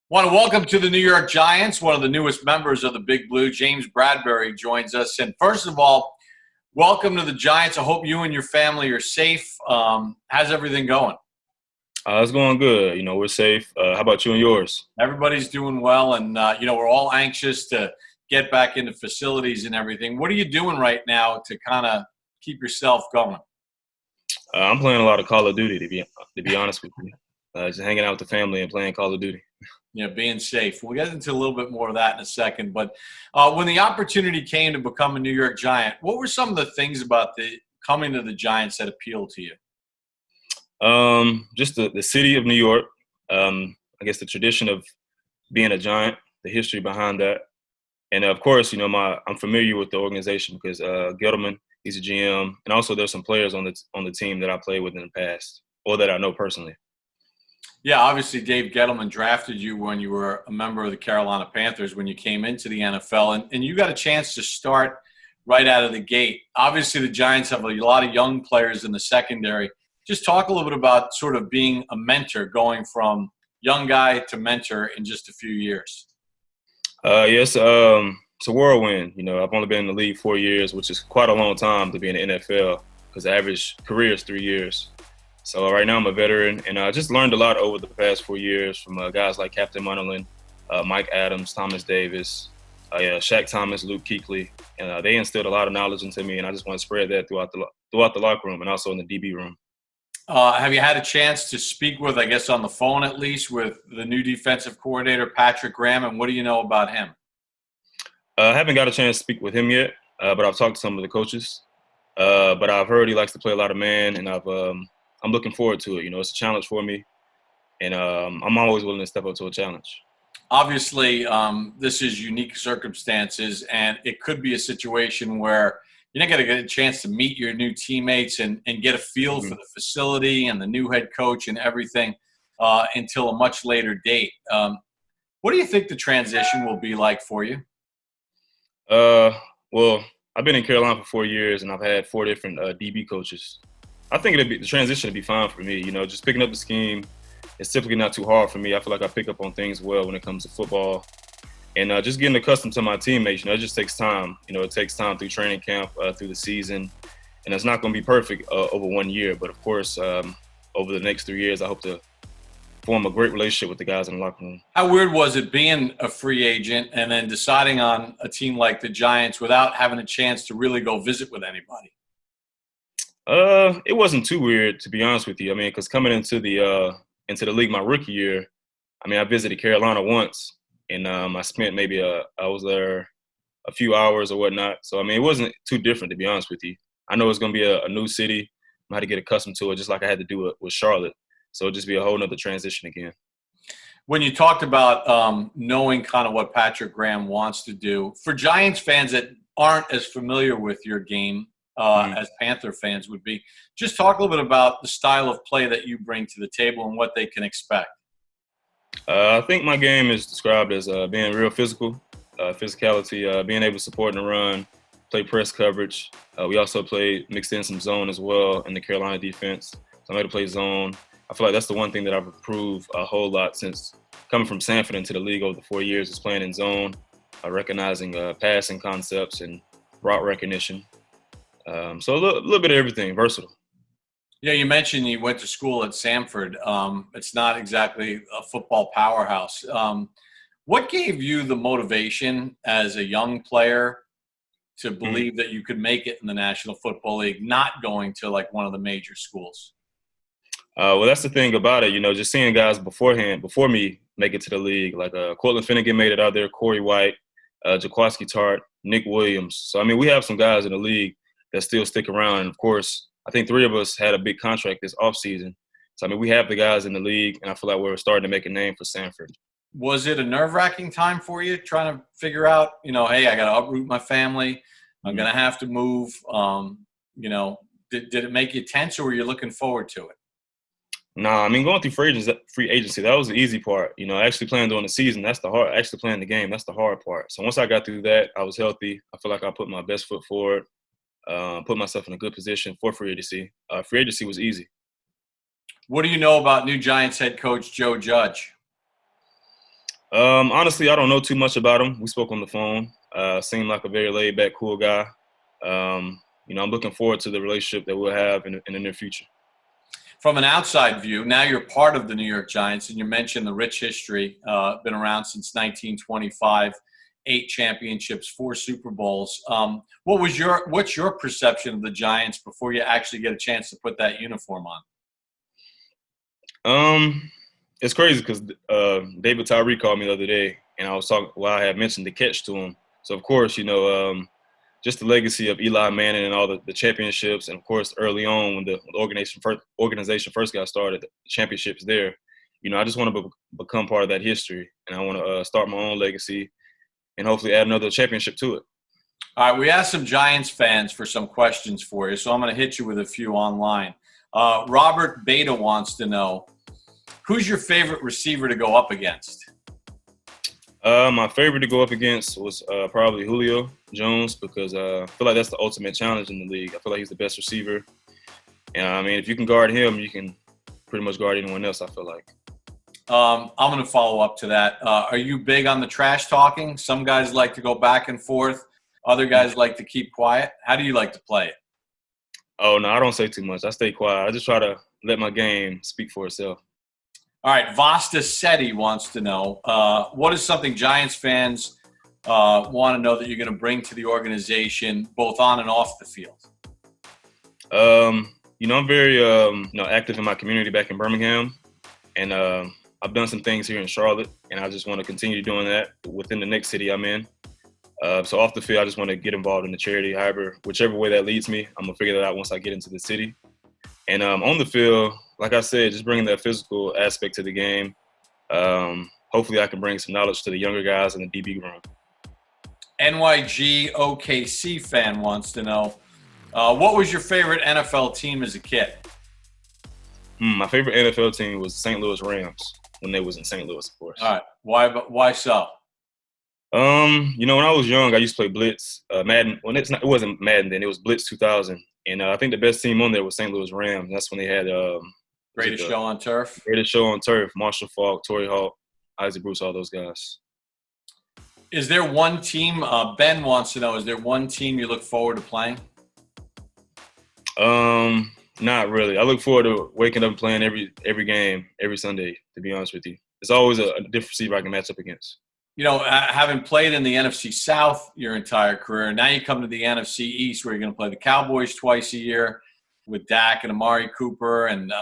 Want to welcome to the New York Giants, one of the newest members of the Big Blue, James Bradberry joins us. And first of all, welcome to the Giants. I hope you and your family are safe. How's everything going? It's going good. We're safe. How about you and yours? Everybody's doing well, and we're all anxious to get back into facilities and everything. What are you doing right now to kind of keep yourself going? I'm playing a lot of Call of Duty, to be honest with you. Just hanging out with the family and playing Call of Duty. Being safe. We'll get into a little bit more of that in a second. But when the opportunity came to become a New York Giant, what were some of the things about the coming to the Giants that appealed to you? Just the city of New York. I guess the tradition of being a Giant, the history behind that, and of course, I'm familiar with the organization because Gettleman, he's a GM, and also there's some players on the team that I played with in the past or that I know personally. Yeah, obviously Dave Gettleman drafted you when you were a member of the Carolina Panthers when you came into the NFL, and you got a chance to start right out of the gate. Obviously, the Giants have a lot of young players in the secondary. Just talk a little bit about sort of being a mentor, going from young guy to mentor in just a few years. Yes, it's a whirlwind. I've only been in the league 4 years, which is quite a long time to be in the NFL because the average career is 3 years. So right now I'm a veteran, and I just learned a lot over the past 4 years from guys like Captain Munnerlyn, Mike Adams, Thomas Davis, Shaq Thomas, Luke Kuechly, and they instilled a lot of knowledge into me, and I just want to spread that throughout the locker room and also in the DB room. Have you had a chance to speak with, I guess on the phone at least, with the new defensive coordinator, Patrick Graham, and what do you know about him? I haven't got a chance to speak with him yet, but I've talked to some of the coaches. But I've heard he likes to play a lot of man, and I'm looking forward to it. It's a challenge for me, and I'm always willing to step up to a challenge. Obviously, this is unique circumstances, and it could be a situation where you're not going to get a chance to meet your new teammates and get a feel for the facility and the new head coach and everything until a much later date. What do you think the transition will be like for you? Well, I've been in Carolina for 4 years, and I've had 4 different DB coaches. I think the transition would be fine for me. Just picking up the scheme, it's typically not too hard for me. I feel like I pick up on things well when it comes to football. And just getting accustomed to my teammates, it just takes time. It takes time through training camp, through the season. And it's not going to be perfect over 1 year. But, of course, over the next 3 years, I hope to form a great relationship with the guys in the locker room. How weird was it being a free agent and then deciding on a team like the Giants without having a chance to really go visit with anybody? It wasn't too weird, to be honest with you. Because coming into the league my rookie year, I visited Carolina once. And I spent I was there a few hours or whatnot. So, it wasn't too different, to be honest with you. I know it's going to be a new city. I had to get accustomed to it, just like I had to do it with Charlotte. So it'll just be a whole nother transition again. When you talked about knowing kind of what Patrick Graham wants to do, for Giants fans that aren't as familiar with your game as Panther fans would be, just talk a little bit about the style of play that you bring to the table and what they can expect. I think my game is described as being real physical, physicality, being able to support in the run, play press coverage. We also mixed in some zone as well in the Carolina defense. So I'm able to play zone. I feel like that's the one thing that I've improved a whole lot since coming from Sanford into the league over the 4 years is playing in zone, recognizing passing concepts and route recognition. So a little bit of everything, versatile. Yeah, you mentioned you went to school at Sanford. It's not exactly a football powerhouse. What gave you the motivation as a young player to believe that you could make it in the National Football League, not going to like one of the major schools? Well, that's the thing about it. Just seeing guys before me make it to the league, like Cortland Finnegan made it out there, Corey White, Jaquaski Tart, Nick Williams. So, we have some guys in the league that still stick around. And, of course, I think 3 of us had a big contract this offseason. So, we have the guys in the league, and I feel like we're starting to make a name for Sanford. Was it a nerve-wracking time for you trying to figure out, hey, I got to uproot my family. I'm going to have to move. Did it make you tense, or were you looking forward to it? Nah, going through free agency, that was the easy part. Actually playing during the season, that's the hard. Actually playing the game, that's the hard part. So once I got through that, I was healthy. I feel like I put my best foot forward, put myself in a good position for free agency. Free agency was easy. What do you know about new Giants head coach Joe Judge? Honestly, I don't know too much about him. We spoke on the phone. Seemed like a very laid-back, cool guy. I'm looking forward to the relationship that we'll have in the near future. From an outside view, now you're part of the New York Giants, and you mentioned the rich history. Been around since 1925, 8 championships, 4 Super Bowls. What's your perception of the Giants before you actually get a chance to put that uniform on? It's crazy because David Tyree called me the other day, and I was talking. Well, I had mentioned the catch to him. So of course, just the legacy of Eli Manning and all the championships, and of course, early on when the organization first got started, the championships there. I just want to become part of that history, and I want to start my own legacy, and hopefully add another championship to it. All right, we asked some Giants fans for some questions for you, so I'm going to hit you with a few online. Robert Beta wants to know, who's your favorite receiver to go up against? My favorite to go up against was probably Julio Jones because I feel like that's the ultimate challenge in the league. I feel like he's the best receiver. And, I mean, if you can guard him, you can pretty much guard anyone else, I feel like. I'm going to follow up to that. Are you big on the trash talking? Some guys like to go back and forth. Other guys like to keep quiet. How do you like to play it? Oh, no, I don't say too much. I stay quiet. I just try to let my game speak for itself. All right, Vasta Seti wants to know, what is something Giants fans want to know that you're going to bring to the organization, both on and off the field? I'm very active in my community back in Birmingham, and I've done some things here in Charlotte, and I just want to continue doing that within the next city I'm in. So off the field, I just want to get involved in the charity. However, whichever way that leads me, I'm going to figure that out once I get into the city. And on the field, like I said, just bringing that physical aspect to the game. Hopefully I can bring some knowledge to the younger guys in the DB room. NYG OKC fan wants to know, what was your favorite NFL team as a kid? My favorite NFL team was the St. Louis Rams when they was in St. Louis, of course. All right. Why so? When I was young, I used to play Blitz, Madden. Well, it wasn't Madden then. It was Blitz 2000. And I think the best team on there was St. Louis Rams. That's when they had Greatest show on turf. Greatest show on turf. Marshall Faulk, Torrey Hawk, Isaac Bruce, all those guys. Is there one team, Ben wants to know, is there one team you look forward to playing? Not really. I look forward to waking up and playing every game, every Sunday, to be honest with you. It's always a different receiver I can match up against. Having played in the NFC South your entire career, now you come to the NFC East where you're going to play the Cowboys twice a year with Dak and Amari Cooper and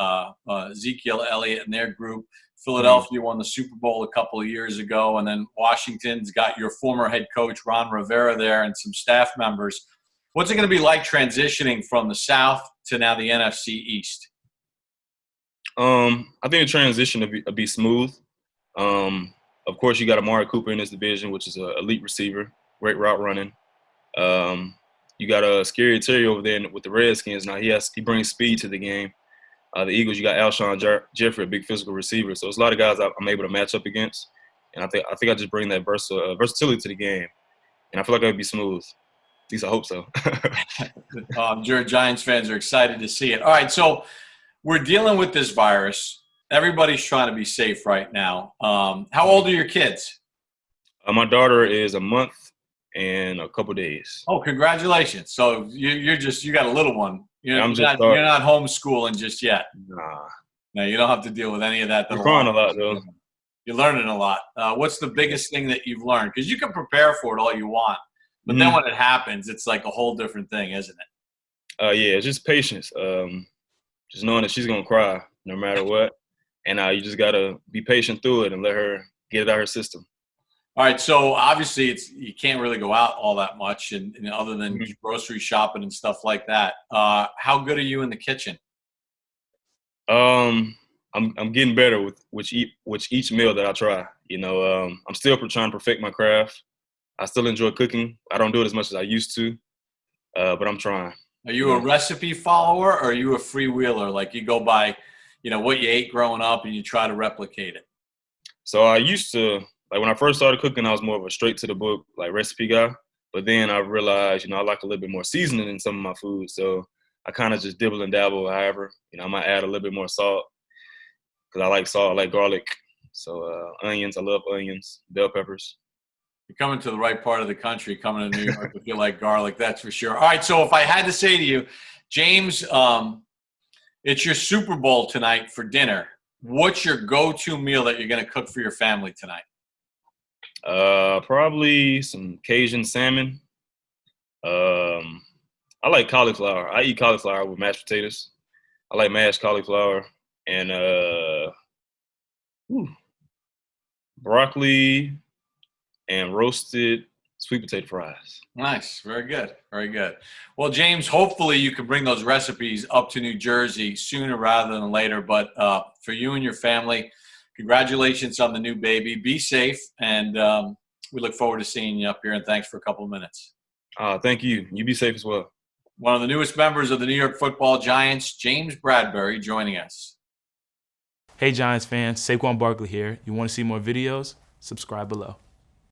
Ezekiel Elliott and their group. Philadelphia won the Super Bowl a couple of years ago, and then Washington's got your former head coach, Ron Rivera, there and some staff members. What's it going to be like transitioning from the South to now the NFC East? I think the transition will be smooth. Of course, you got Amari Cooper in this division, which is an elite receiver, great route running. You got a Scary Terry over there with the Redskins. Now he brings speed to the game. The Eagles, you got Alshon Jeffrey, a big physical receiver. So there's a lot of guys I'm able to match up against, and I think I just bring that versatility to the game, and I feel like it'll be smooth. At least I hope so. Your Giants fans are excited to see it. All right, so we're dealing with this virus. Everybody's trying to be safe right now. How old are your kids? My daughter is a month and a couple days. Oh, congratulations! So you got a little one. You're not homeschooling just yet. Nah. No, you don't have to deal with any of that. You're crying a lot, though. You're learning a lot. What's the biggest thing that you've learned? Because you can prepare for it all you want, but then when it happens, it's like a whole different thing, isn't it? Yeah, it's just patience. Just knowing that she's gonna cry no matter what. And you just got to be patient through it and let her get it out of her system. All right. So, obviously, you can't really go out all that much and other than grocery shopping and stuff like that. How good are you in the kitchen? I'm getting better with each meal that I try. I'm still trying to perfect my craft. I still enjoy cooking. I don't do it as much as I used to, but I'm trying. Are you a recipe follower or are you a freewheeler? Like you go by – what you ate growing up and you try to replicate it? So I used to, when I first started cooking, I was more of a straight to the book, recipe guy. But then I realized, I like a little bit more seasoning in some of my food. So I kind of just dibble and dabble. However, I might add a little bit more salt because I like salt, I like garlic. So onions, I love onions, bell peppers. You're coming to the right part of the country, coming to New York if you like garlic, that's for sure. All right, so if I had to say to you, James, it's your Super Bowl tonight for dinner. What's your go-to meal that you're going to cook for your family tonight? Probably some Cajun salmon. I like cauliflower. I eat cauliflower with mashed potatoes. I like mashed cauliflower and broccoli and roasted sweet potato fries. Nice. Very good. Very good. Well, James, hopefully you can bring those recipes up to New Jersey sooner rather than later. But for you and your family, congratulations on the new baby. Be safe, and we look forward to seeing you up here, and thanks for a couple of minutes. Thank you. You be safe as well. One of the newest members of the New York Football Giants, James Bradberry, joining us. Hey Giants fans, Saquon Barkley here. You want to see more videos? Subscribe below.